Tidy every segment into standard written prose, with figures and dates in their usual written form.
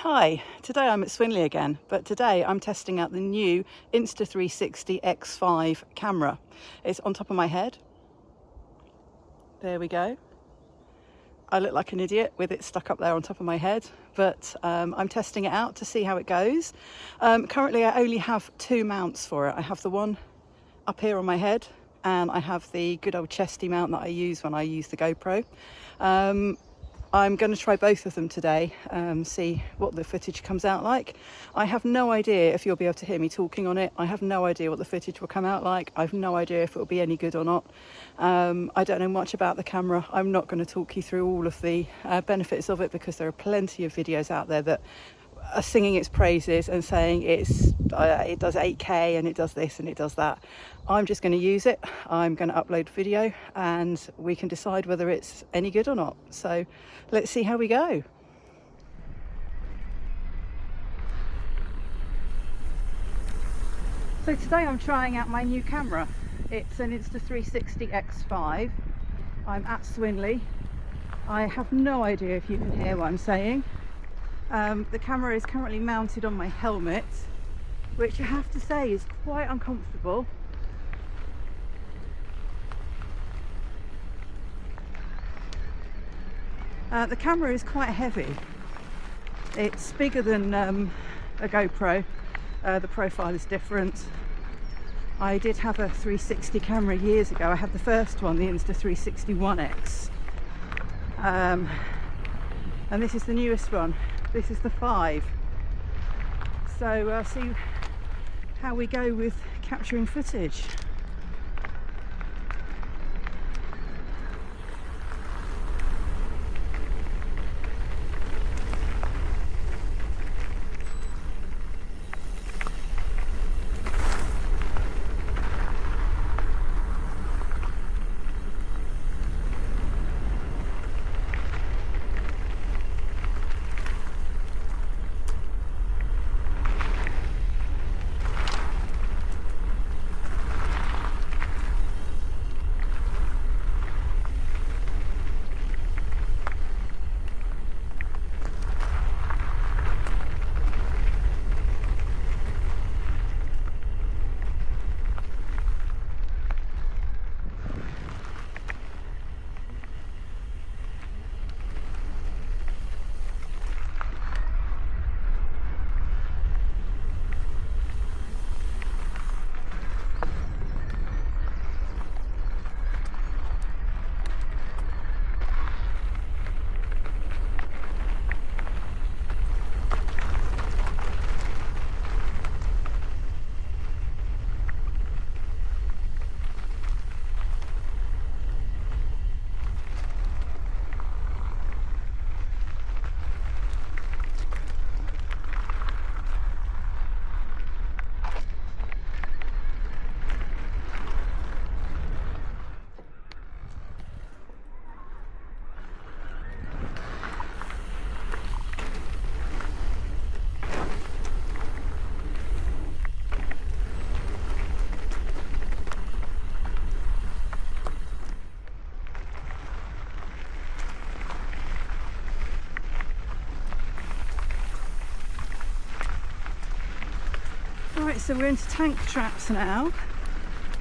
Hi, today I'm at Swinley again, but today I'm testing out the new Insta360 X5 camera. It's on top of my head. There we go. I look like an idiot with it stuck up there on top of my head, but I'm testing it out to see how it goes. Currently I only have two mounts for it. I have the one up here on my head and I have the good old chesty mount that I use when I use the GoPro. I'm going to try both of them today, see what the footage comes out like. I have no idea if you'll be able to hear me talking on it. I have no idea what the footage will come out like. I have no idea if it will be any good or not. I don't know much about the camera. I'm not going to talk you through all of the benefits of it because there are plenty of videos out there that are singing its praises and saying it does 8K and it does this and it does that. I'm just going to use it. I'm going to upload video and we can decide whether it's any good or not. So let's see how we go. So today I'm trying out my new camera. It's an Insta360 X5. I'm at Swinley. I have no idea if you can hear what I'm saying. The camera is currently mounted on my helmet, which I have to say is quite uncomfortable. The camera is quite heavy. It's bigger than a GoPro. The profile is different. I did have a 360 camera years ago. I had the first one, the Insta360 X. And this is the newest one. This is the 5. So see how we go with capturing footage. Right, so we're into tank traps now.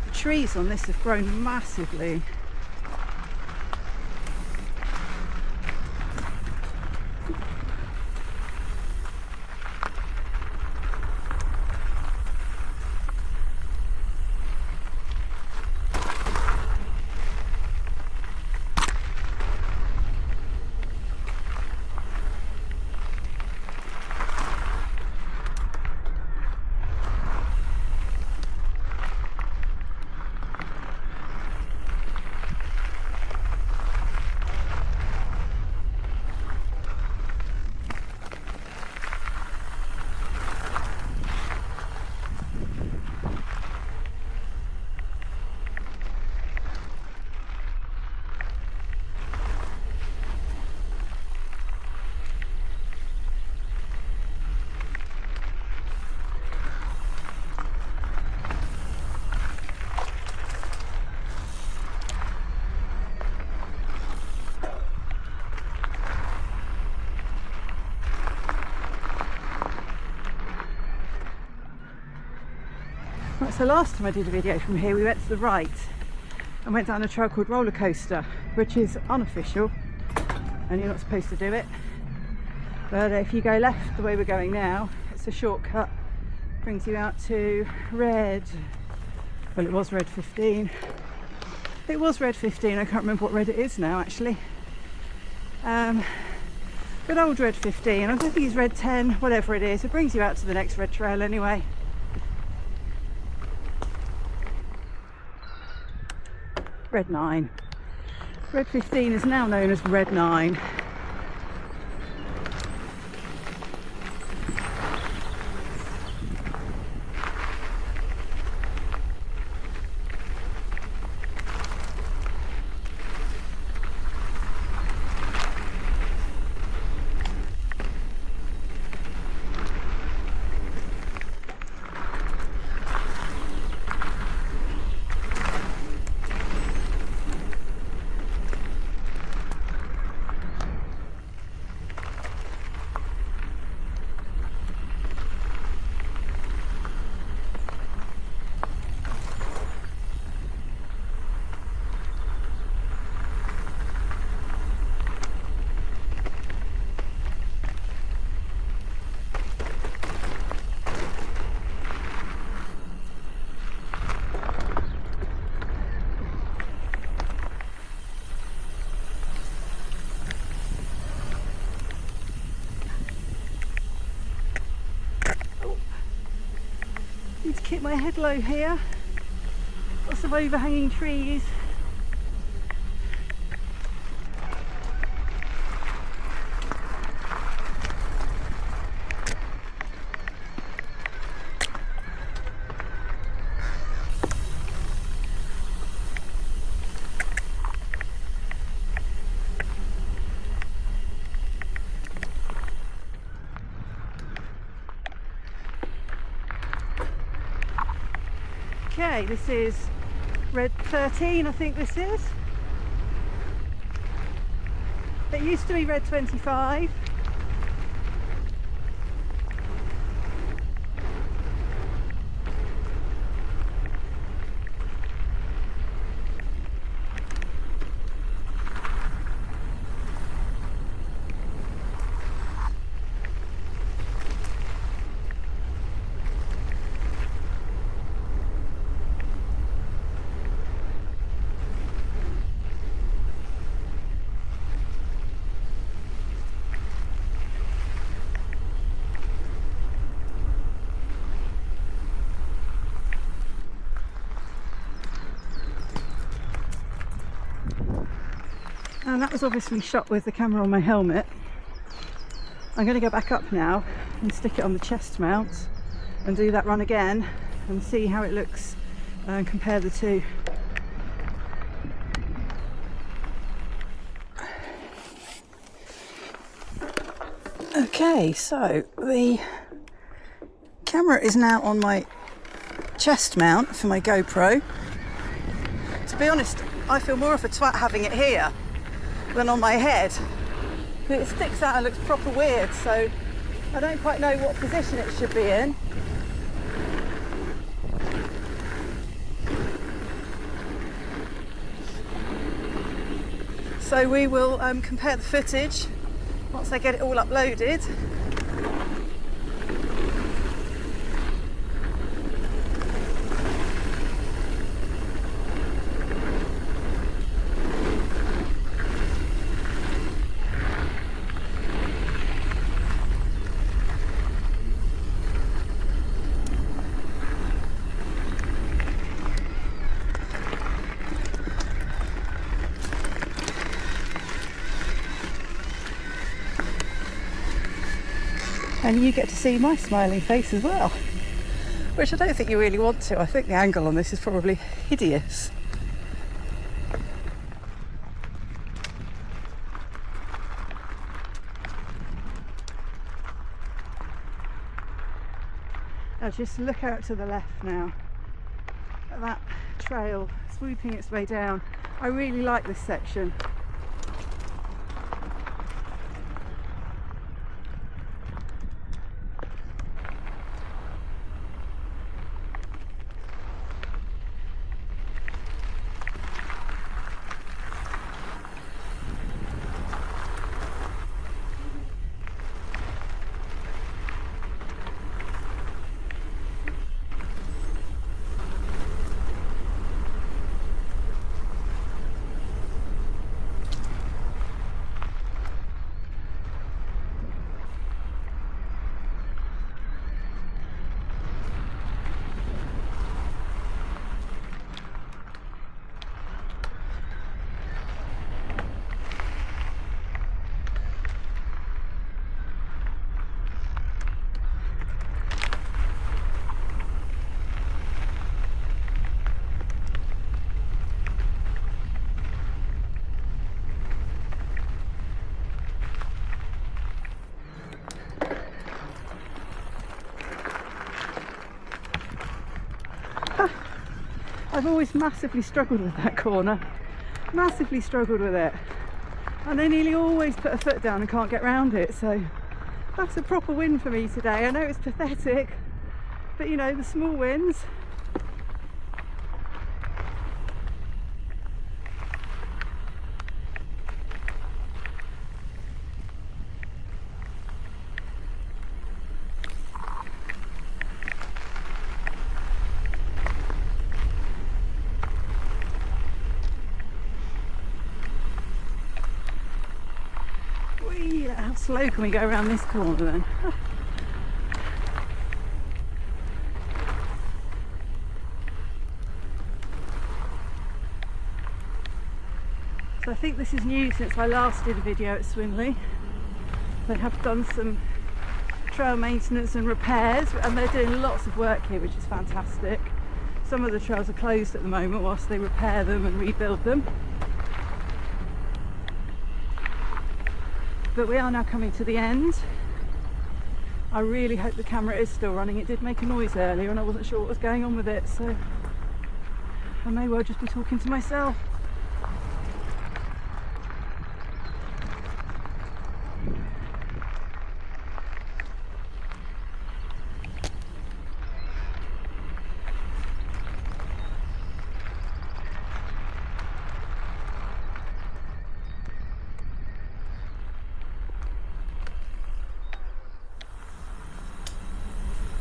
The trees on this have grown massively. So last time I did a video from here, we went to the right and went down a trail called Roller Coaster, which is unofficial and you're not supposed to do it. But if you go left the way we're going now, it's a shortcut, brings you out to Red, well, it was Red 15. It was Red 15, I can't remember what Red it is now actually. But old Red 15, I don't think it's Red 10, whatever it is, it brings you out to the next red trail anyway. Red 9. Red 15 is now known as Red 9. Need to keep my head low here. Lots of overhanging trees. Okay, this is Red 13, I think this is. It used to be Red 25. And that was obviously shot with the camera on my helmet. I'm going to go back up now and stick it on the chest mount and do that run again and see how it looks and compare the two. Okay, so the camera is now on my chest mount for my GoPro. To be honest, I feel more of a twat having it here than on my head. It sticks out and looks proper weird, so I don't quite know what position it should be in. So we will compare the footage once I get it all uploaded. And you get to see my smiling face as well, which I don't think you really want to. I think the angle on this is probably hideous. I'll just look out to the left now at that trail swooping its way down. I really like this section. I've always massively struggled with that corner, massively struggled with it, and they nearly always put a foot down and can't get round it. So that's a proper win for me today. I know it's pathetic, but you know, the small wins. How slow can we go around this corner then? So I think this is new since I last did a video at Swinley. They have done some trail maintenance and repairs, and they're doing lots of work here, which is fantastic. Some of the trails are closed at the moment whilst they repair them and rebuild them. But we are now coming to the end. I really hope the camera is still running. It did make a noise earlier and I wasn't sure what was going on with it, so I may well just be talking to myself.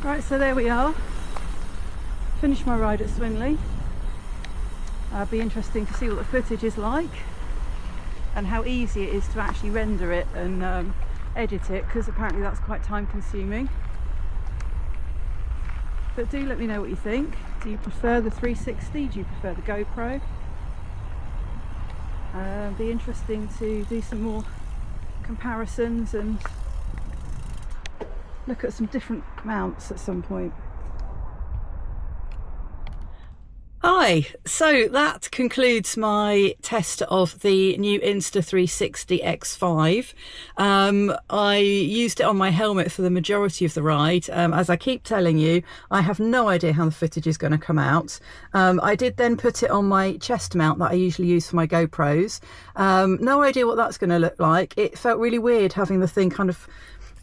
Right, so there we are. Finished my ride at Swinley. It'll be interesting to see what the footage is like and how easy it is to actually render it and edit it, because apparently that's quite time consuming. But do let me know what you think. Do you prefer the 360? Do you prefer the GoPro? Be interesting to do some more comparisons and look at some different mounts at some point. Hi, so that concludes my test of the new Insta360 X5. I used it on my helmet for the majority of the ride. As I keep telling you, I have no idea how the footage is going to come out. I did then put it on my chest mount that I usually use for my GoPros. No idea what that's going to look like. It felt really weird having the thing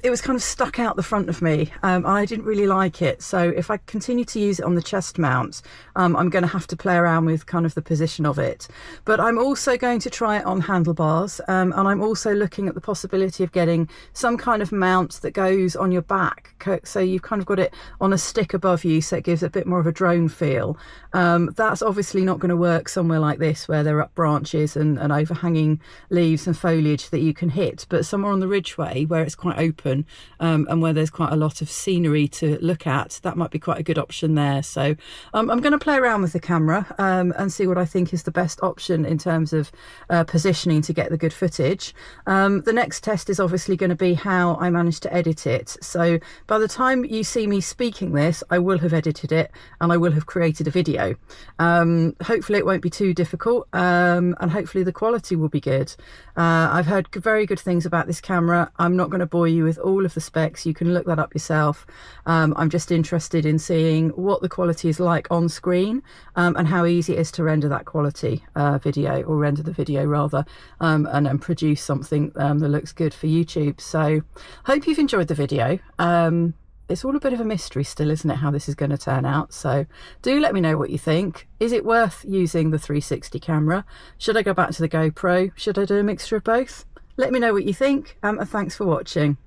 it was kind of stuck out the front of me. I didn't really like it. So if I continue to use it on the chest mount, I'm going to have to play around with kind of the position of it. But I'm also going to try it on handlebars. And I'm also looking at the possibility of getting some kind of mount that goes on your back. So you've kind of got it on a stick above you, so it gives a bit more of a drone feel. That's obviously not going to work somewhere like this where there are up branches and overhanging leaves and foliage that you can hit. But somewhere on the ridgeway where it's quite open, and where there's quite a lot of scenery to look at, that might be quite a good option there. So I'm going to play around with the camera and see what I think is the best option in terms of positioning to get the good footage. The next test is obviously going to be how I manage to edit it. So by the time you see me speaking this, I will have edited it and I will have created a video. Hopefully it won't be too difficult, and hopefully the quality will be good. I've heard very good things about this camera. I'm not going to bore you with all of the specs. You can look that up yourself. I'm just interested in seeing what the quality is like on screen, and how easy it is to render that quality video, or render the video rather, and produce something that looks good for YouTube. So hope you've enjoyed the video. It's all a bit of a mystery still, isn't it, how this is going to turn out? So do let me know what you think. Is it worth using the 360 camera? Should I go back to the GoPro? Should I do a mixture of both? Let me know what you think, and thanks for watching.